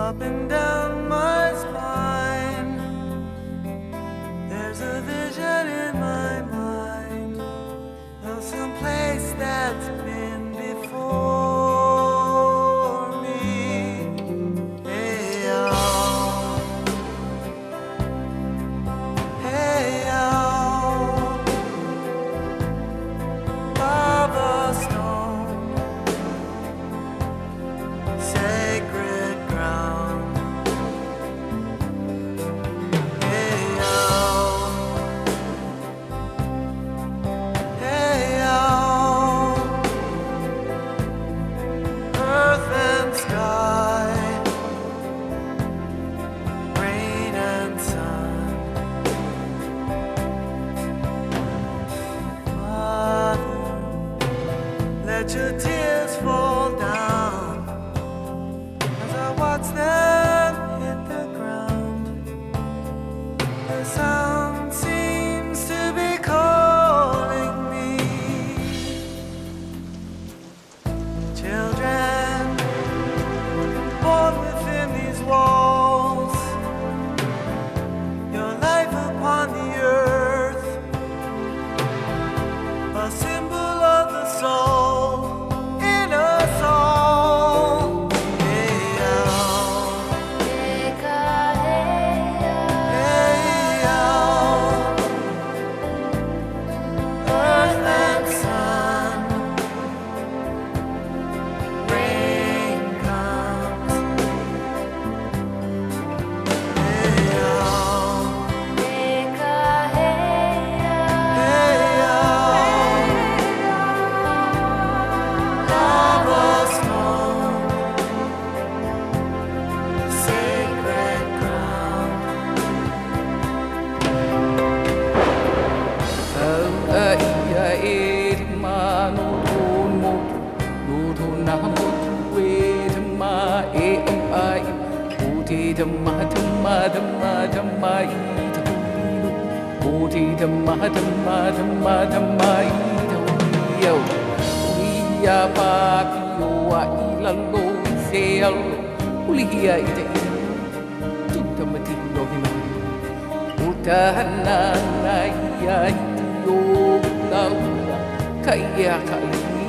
up and down my spine. There's a vision in my mind of some place that's been before me. Heiau, Heiau, lava stone, sacred ground. Heiau, Heiau, earth and sky, rain and sun. Father, let your tears fall down as I watch them hit the ground. The sound seems to be calling me. Children born within these walls, your life upon the earth, a symbol of the soul in us all. Heiau, Heiau, earth and sun, rain comes. Heiau, Heiau, lava stone, sacred ground. Kaya kali